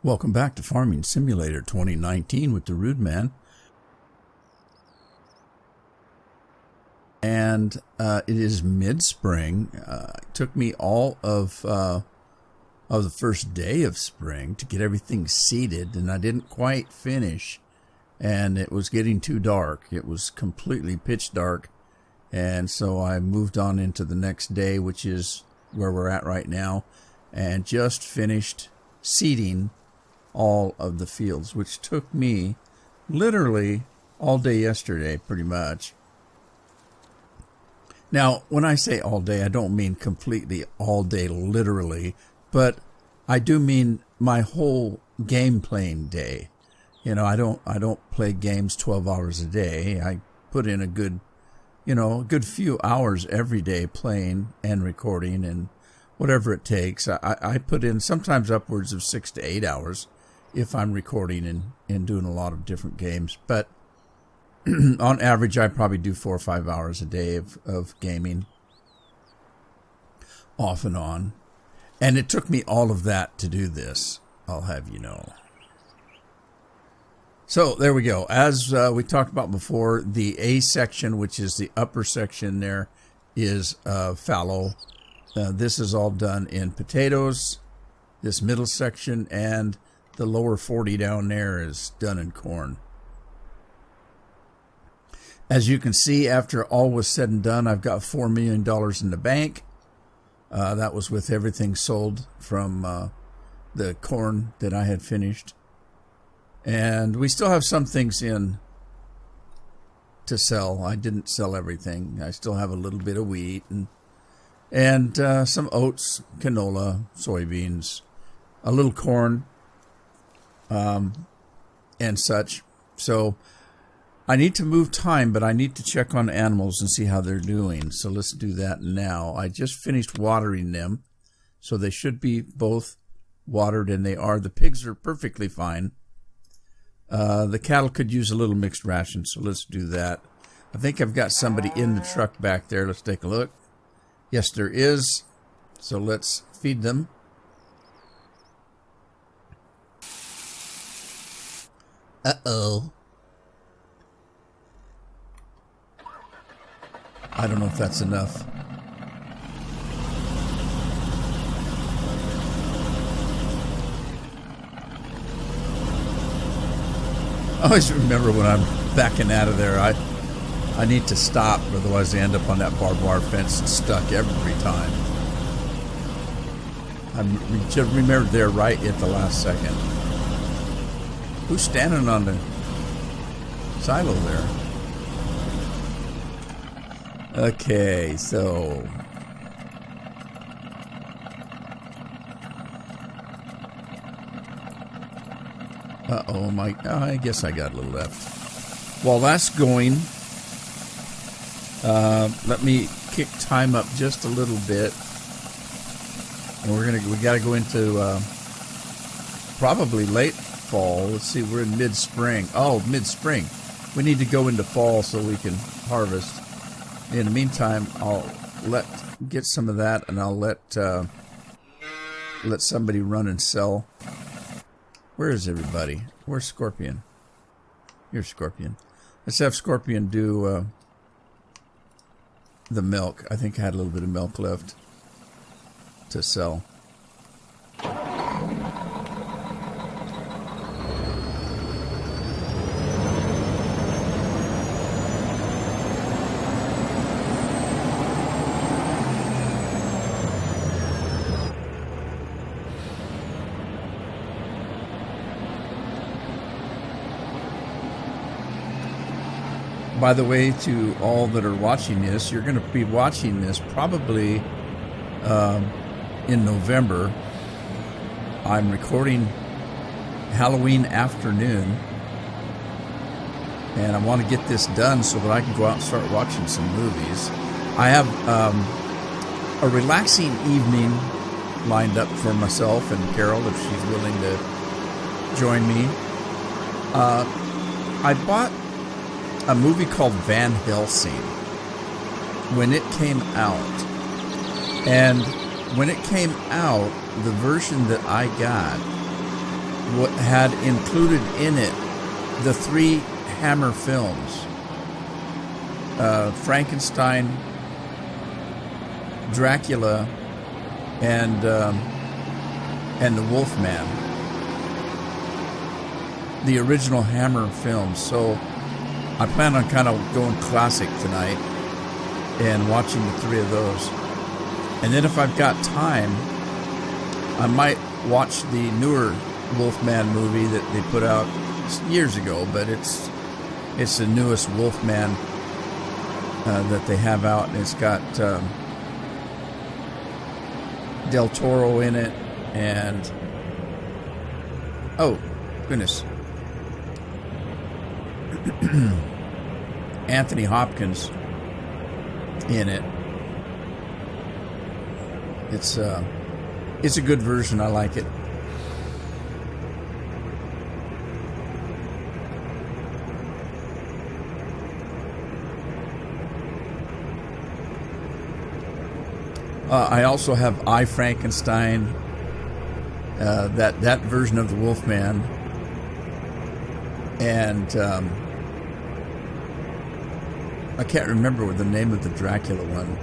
Welcome back to Farming Simulator 2019 with the Rude Man. And it is mid-spring. It took me all of the first day of spring to get everything seeded, and I didn't quite finish. And it was getting too dark. It was completely pitch dark. And so I moved on into the next day, which is where we're at right now, and just finished seeding all of the fields, which took me literally all day yesterday, pretty much. Now, when I say all day, I don't mean completely all day literally, but I do mean my whole game playing day. You know, I don't play games 12 hours a day. I put in a good few hours every day playing and recording and whatever it takes. I put in sometimes upwards of 6 to 8 hours if I'm recording and doing a lot of different games. But on average, I probably do 4 or 5 hours a day of gaming off and on. And it took me all of that to do this, I'll have you know. So there we go. As we talked about before, the A section, which is the upper section there, is fallow. This is all done in potatoes, this middle section, and the lower 40 down there is done in corn. As you can see, after all was said and done, I've got $4 million in the bank. That was with everything sold from the corn that I had finished. And we still have some things in to sell. I didn't sell everything. I still have a little bit of wheat and some oats, canola, soybeans, a little corn, and such. So I need to move time, but I need to check on animals and see how they're doing. So let's do that now. I just finished watering them, so they should be both watered, and they are. The pigs are perfectly fine. The cattle could use a little mixed ration, so let's do that. I think I've got somebody in the truck back there. Let's take a look. Yes, there is. So let's feed them. Uh-oh. I don't know if that's enough. I always remember when I'm backing out of there, I need to stop, otherwise I end up on that barbed wire fence and stuck every time. I just remembered there right at the last second. Who's standing on the silo there? Okay, so I guess I got a little left. While that's going, let me kick time up just a little bit, and we got to go into probably late fall. Let's see, we're in mid-spring. Oh, mid-spring. We need to go into fall so we can harvest. In the meantime, I'll get some of that, and I'll let somebody run and sell. Where is everybody? Where's Scorpion? Here's Scorpion. Let's have Scorpion do the milk. I think I had a little bit of milk left to sell. By the way, to all that are watching this, you're going to be watching this probably in November. I'm recording Halloween afternoon, and I want to get this done so that I can go out and start watching some movies. I have a relaxing evening lined up for myself and Carol, if she's willing to join me. I bought a movie called Van Helsing when it came out. And when it came out, the version that I got had included in it the 3 Hammer films: Frankenstein, Dracula, and the Wolfman. The original Hammer films. So I plan on kind of going classic tonight and watching the 3 of those. And then if I've got time, I might watch the newer Wolfman movie that they put out years ago, but it's the newest Wolfman that they have out, and it's got Del Toro in it, and oh goodness, Anthony Hopkins in it. It's a good version. I like it. I also have I, Frankenstein, that version of the Wolfman, and I can't remember what the name of the Dracula one.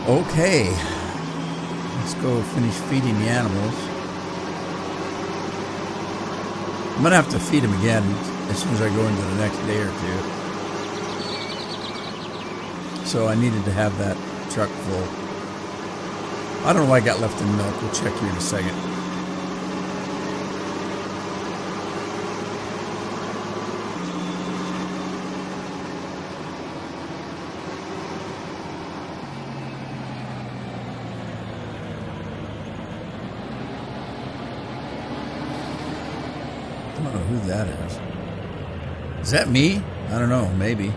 Okay, let's go finish feeding the animals. I'm going to have to feed them again as soon as I go into the next day or 2. So I needed to have that truck full. I don't know what I got left in milk. We'll check here in a second. I don't know who that is. Is that me? I don't know. Maybe.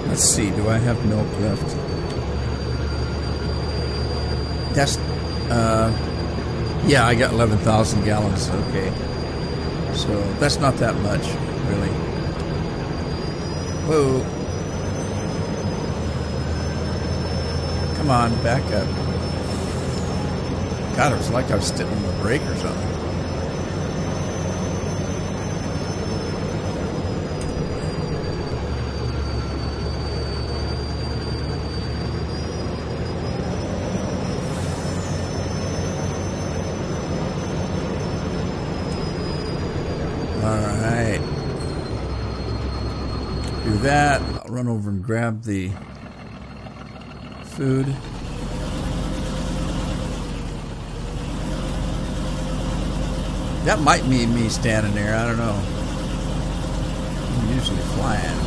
Let's see. Do I have milk left? That's, yeah, I got 11,000 gallons. Okay. So that's not that much, really. Whoa. Come on, back up. God, it was like I was sitting on the brake or something. Alright. Do that. I'll run over and grab the food. That might be me standing there. I don't know. I'm usually flying.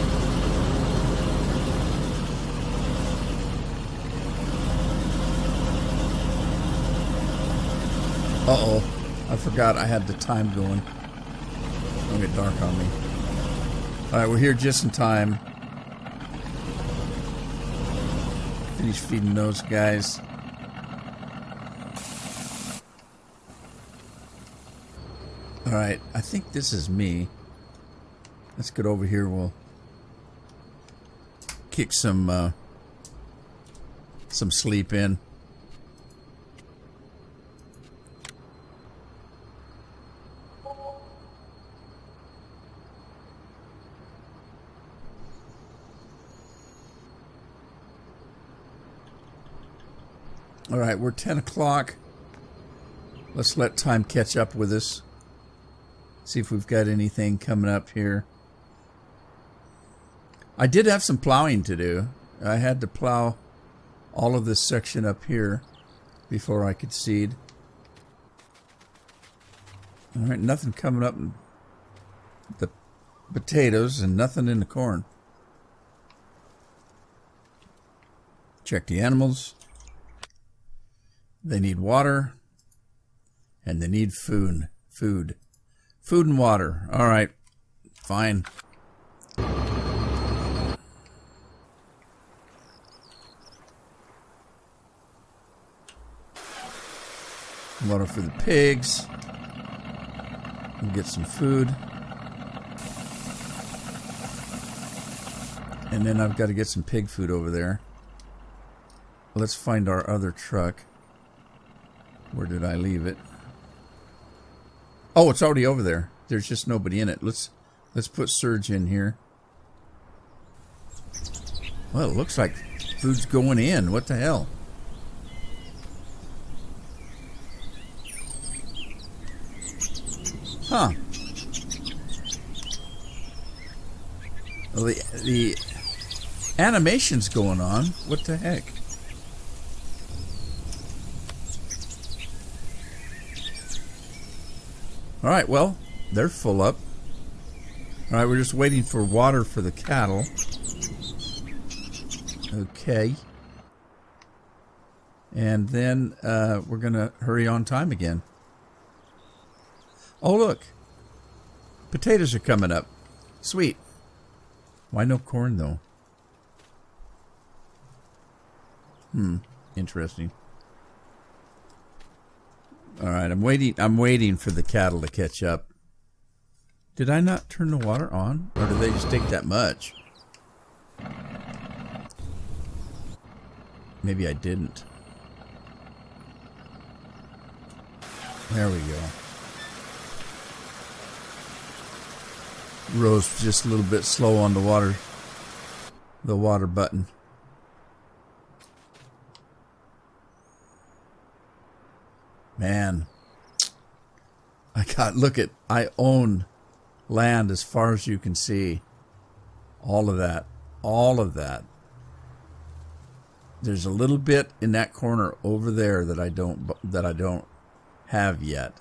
Uh-oh. I forgot I had the time going. Don't get dark on me. Alright, we're here just in time. Finish feeding those guys. Alright, I think this is me. Let's get over here. We'll kick some sleep in. Alright, we're 10 o'clock. Let's let time catch up with us. See if we've got anything coming up here. I did have some plowing to do. I had to plow all of this section up here before I could seed. Alright, nothing coming up in the potatoes and nothing in the corn. Check the animals. They need water. And they need food. Food and water. Alright, fine. Water for the pigs. We'll get some food. And then I've got to get some pig food over there. Let's find our other truck. Where did I leave it? Oh, it's already over there. There's just nobody in it. Let's put Surge in here. Well, it looks like food's going in. What the hell? Huh. Well, the animation's going on. What the heck? Alright, well, they're full up. Alright, we're just waiting for water for the cattle. Okay. And then we're going to hurry on time again. Oh, look. Potatoes are coming up. Sweet. Why no corn, though? Interesting. Alright, I'm waiting for the cattle to catch up. Did I not turn the water on? Or did they just take that much? Maybe I didn't. There we go. Rose just a little bit slow on the water button. Man, I own land as far as you can see. All of that. There's a little bit in that corner over there that I don't have yet.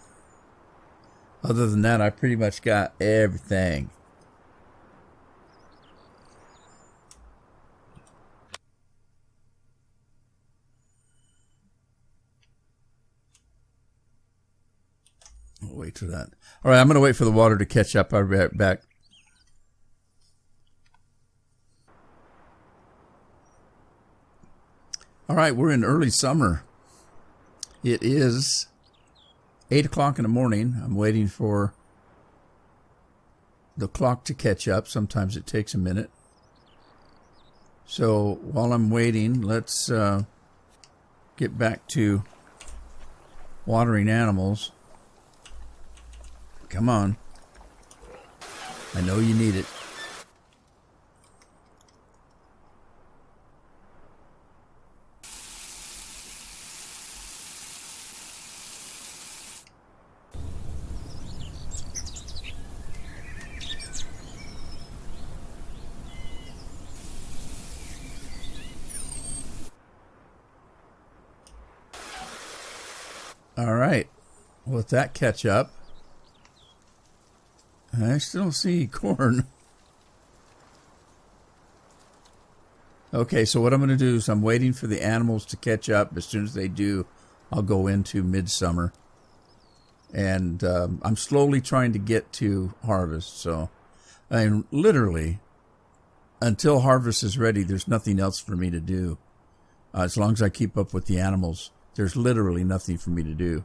Other than that, I pretty much got everything. I'll wait for that. All right, I'm going to wait for the water to catch up. I'll be right back. All right, we're in early summer. It is 8 o'clock in the morning. I'm waiting for the clock to catch up. Sometimes it takes a minute. So while I'm waiting, let's get back to watering animals. Come on. I know you need it. All right. Let that catch up. I still don't see corn. Okay, so what I'm going to do is I'm waiting for the animals to catch up. As soon as they do, I'll go into midsummer. And I'm slowly trying to get to harvest. So, I mean, literally, until harvest is ready, there's nothing else for me to do. As long as I keep up with the animals, there's literally nothing for me to do.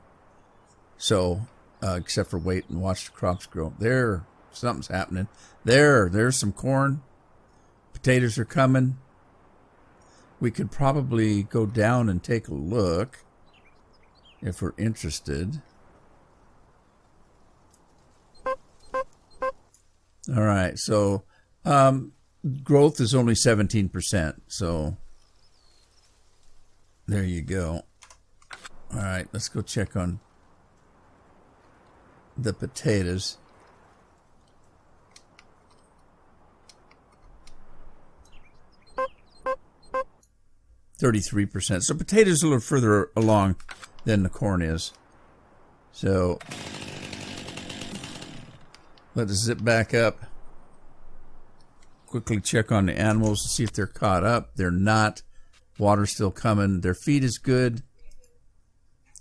So, except for wait and watch the crops grow. There, something's happening. There's some corn. Potatoes are coming. We could probably go down and take a look if we're interested. All right, so growth is only 17%. So there you go. All right, let's go check on the potatoes. 33%. So potatoes a little further along than the corn is. So let us zip back up. Quickly check on the animals to see if they're caught up. They're not. Water's still coming. Their feed is good.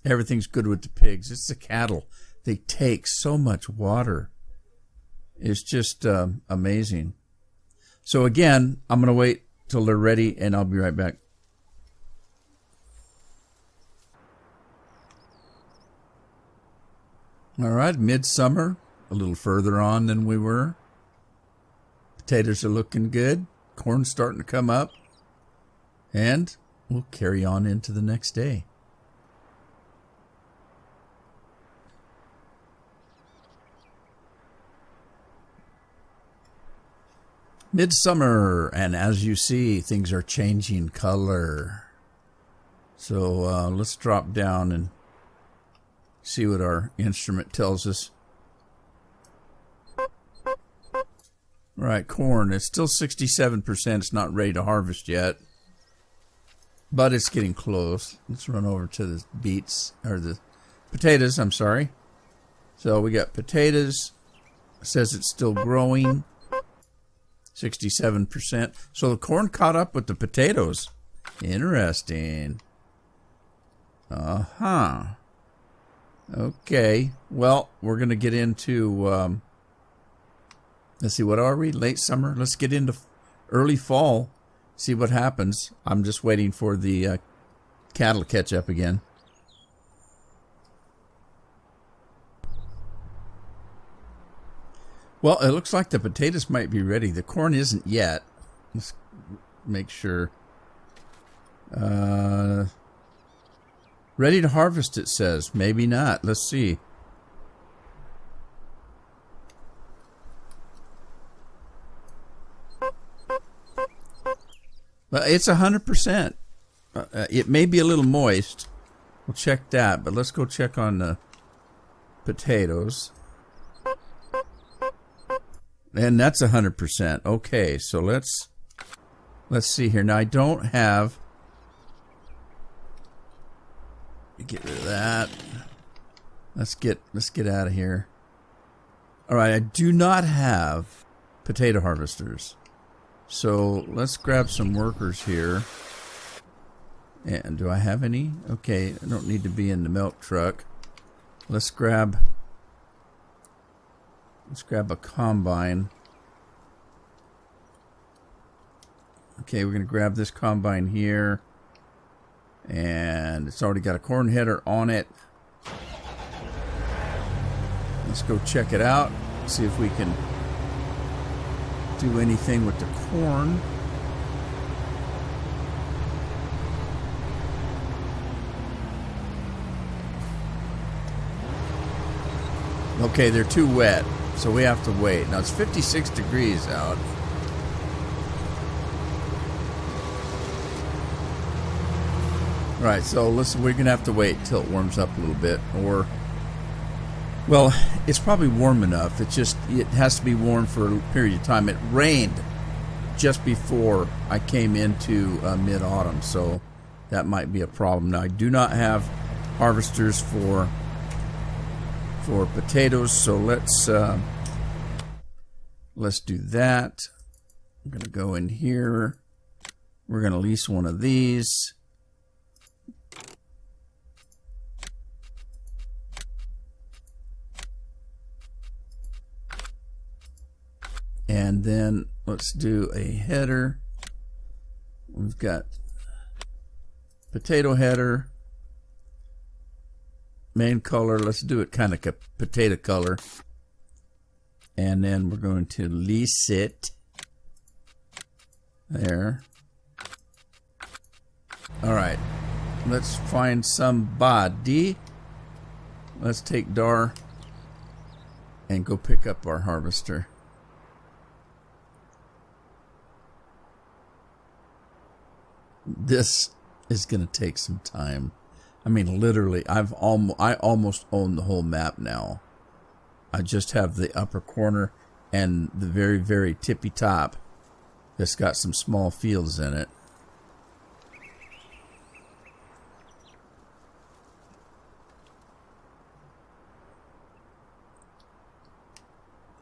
Everything's good with the pigs. It's the cattle. They take so much water. It's just amazing. So again, I'm going to wait till they're ready and I'll be right back. All right, midsummer, a little further on than we were. Potatoes are looking good. Corn's starting to come up. And we'll carry on into the next day. Midsummer, and as you see, things are changing color. So let's drop down and see what our instrument tells us. Right, corn. It's still 67%. It's not ready to harvest yet. But it's getting close. Let's run over to the beets, or the potatoes, I'm sorry. So we got potatoes. It says it's still growing. 67%. So the corn caught up with the potatoes. Interesting. Uh-huh. Okay. Well, we're going to get into, let's see, what are we? Late summer? Let's get into early fall. See what happens. I'm just waiting for the cattle to catch up again. Well, it looks like the potatoes might be ready. The corn isn't yet. Let's make sure. Ready to harvest, it says. Maybe not. Let's see. Well, it's 100%. It may be a little moist. We'll check that, but let's go check on the potatoes. And that's 100%. Okay, so let's see here. Now I don't have. Get rid of that. Let's get out of here. All right, I do not have potato harvesters. So let's grab some workers here. And do I have any? Okay, I don't need to be in the milk truck. Let's grab a combine. Okay, we're going to grab this combine here. And it's already got a corn header on it. Let's go check it out. See if we can do anything with the corn. Okay, they're too wet, so we have to wait. Now it's 56 degrees out. Right, so listen, we're gonna have to wait till it warms up a little bit, or, well, it's probably warm enough. It has to be warm for a period of time. It rained just before I came into mid-autumn, so that might be a problem. Now I do not have harvesters for potatoes, so let's do that. I'm gonna go in here. We're gonna lease one of these. And then let's do a header. We've got potato header. Main color, let's do it kind of a potato color. And then we're going to lease it. There. Alright. Let's find somebody. Let's take Dar and go pick up our harvester. This is going to take some time. I mean, literally, I almost own the whole map now. I just have the upper corner and the very, very tippy top that's got some small fields in it.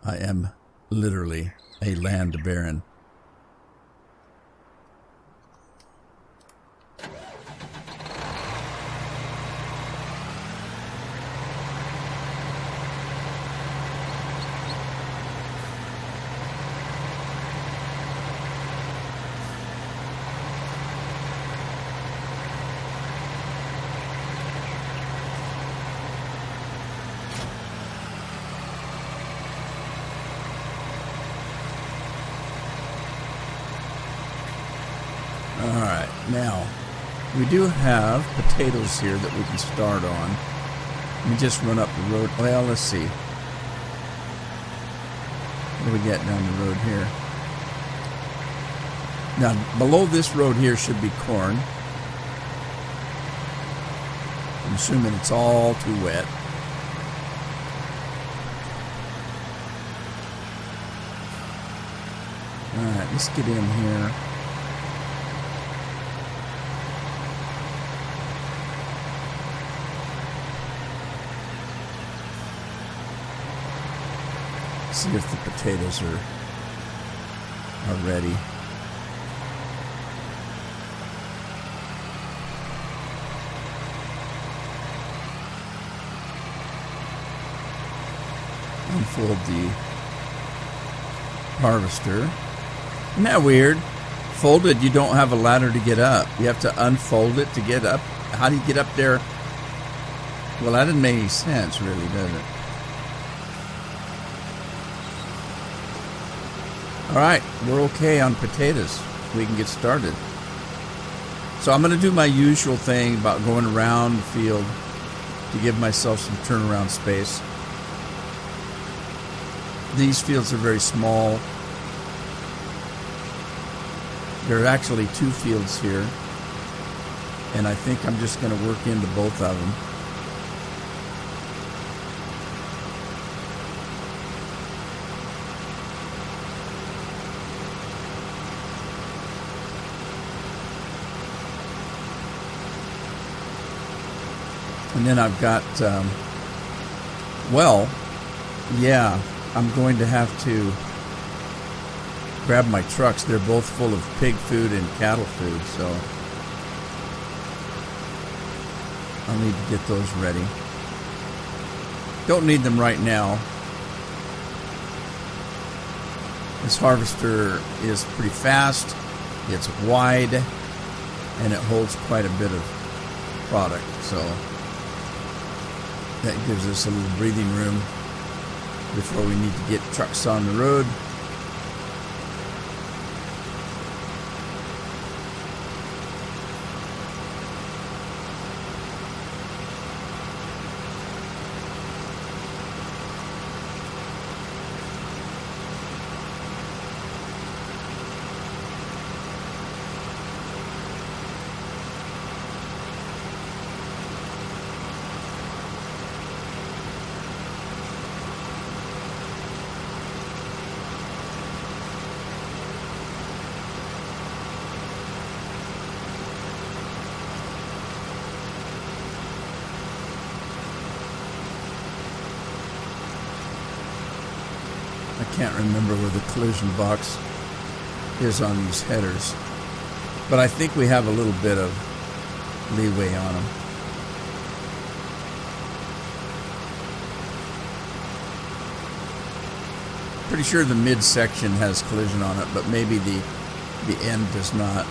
I am literally a land baron. Alright, now, we do have potatoes here that we can start on. Let me just run up the road. Well, let's see. What do we get down the road here? Now, below this road here should be corn. I'm assuming it's all too wet. Alright, let's get in here. See if the potatoes are ready. Unfold the harvester. Isn't that weird? Folded, you don't have a ladder to get up. You have to unfold it to get up. How do you get up there? Well, that didn't make any sense, really, does it? Alright, we're okay on potatoes. We can get started. So I'm going to do my usual thing about going around the field to give myself some turnaround space. These fields are very small. There are actually 2 fields here. And I think I'm just going to work into both of them. And then I've got, well, yeah, I'm going to have to grab my trucks. They're both full of pig food and cattle food, so I'll need to get those ready. Don't need them right now. This harvester is pretty fast, it's wide, and it holds quite a bit of product, so that gives us a little breathing room before we need to get trucks on the road. I can't remember where the collision box is on these headers, but I think we have a little bit of leeway on them. Pretty sure the midsection has collision on it, but maybe the end does not.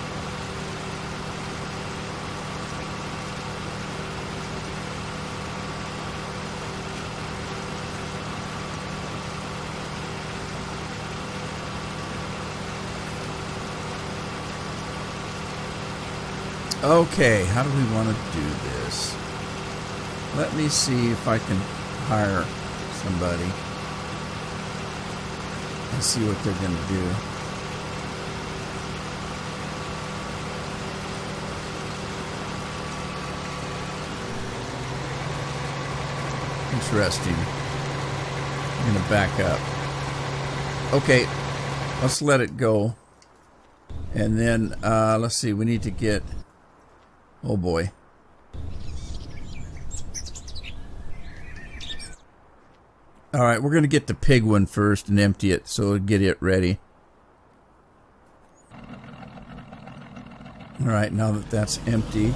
Okay, how do we want to do this? Let me see if I can hire somebody and see what they're going to do. Interesting. I'm going to back up. Okay, let's let it go. And then, let's see, we need to get... Oh boy. All right, we're going to get the pig one first and empty it, so we'll get it ready. All right, now that that's empty,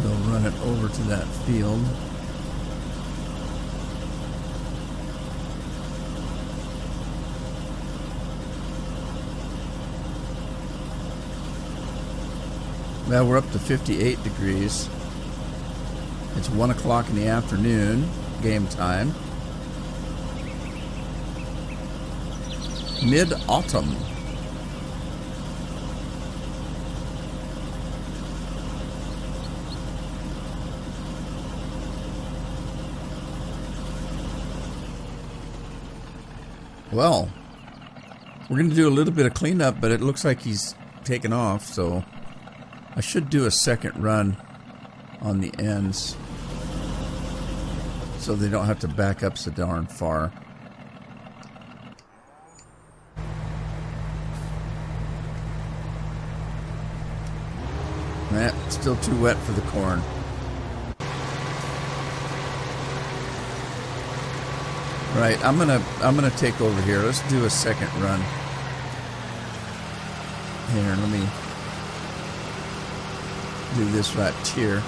we'll run it over to that field. Well, we're up to 58 degrees. It's 1 o'clock in the afternoon, game time. Mid-autumn. Well, we're going to do a little bit of cleanup, but it looks like he's taken off, so I should do a second run on the ends so they don't have to back up so darn far. It's still too wet for the corn. Right, I'm gonna take over here. Let's do a second run. Here, let me do this right here.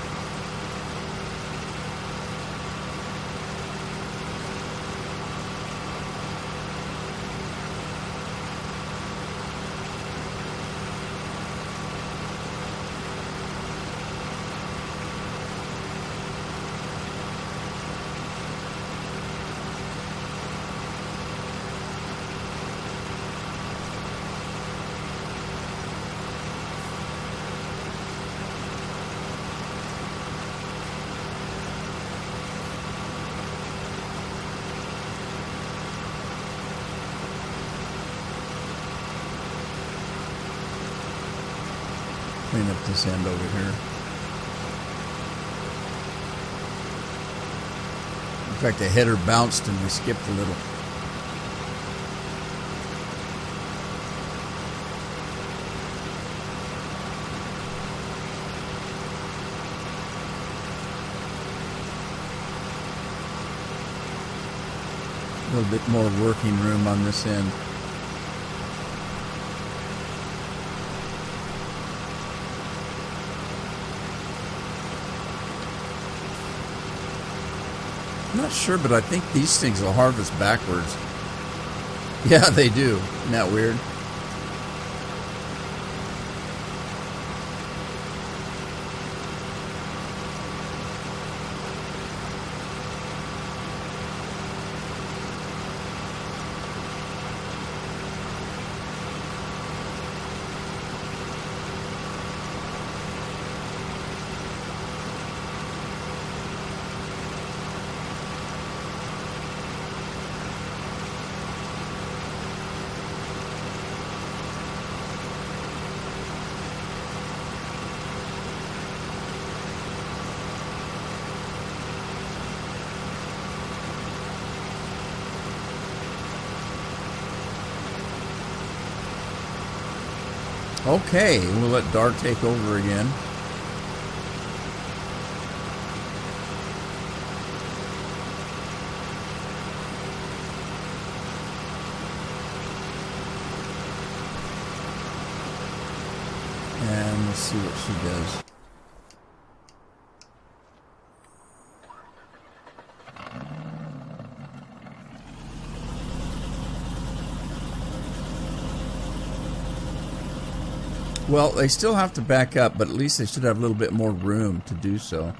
Clean up this end over here. In fact, the header bounced and we skipped a little. A little bit more working room on this end. I'm not sure, but I think these things will harvest backwards. Yeah, they do. Isn't that weird? Okay, we'll let Dart take over again. And let's see what she does. Well, they still have to back up, but at least they should have a little bit more room to do so.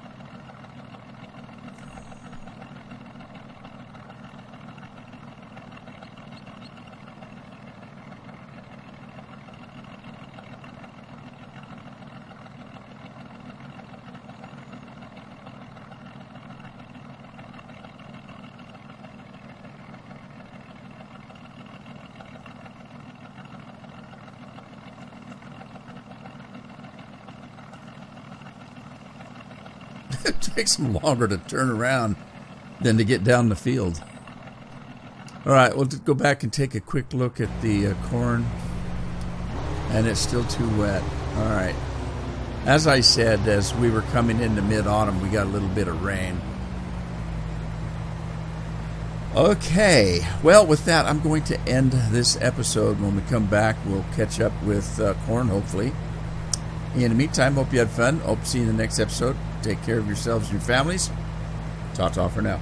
It takes them longer to turn around than to get down the field. All right, we'll go back and take a quick look at the corn. And it's still too wet. All right. As I said, as we were coming into mid-autumn, we got a little bit of rain. Okay, well, with that, I'm going to end this episode. When we come back, we'll catch up with Corn, hopefully. In the meantime, hope you had fun. Hope to see you in the next episode. Take care of yourselves and your families. Ta-ta for now.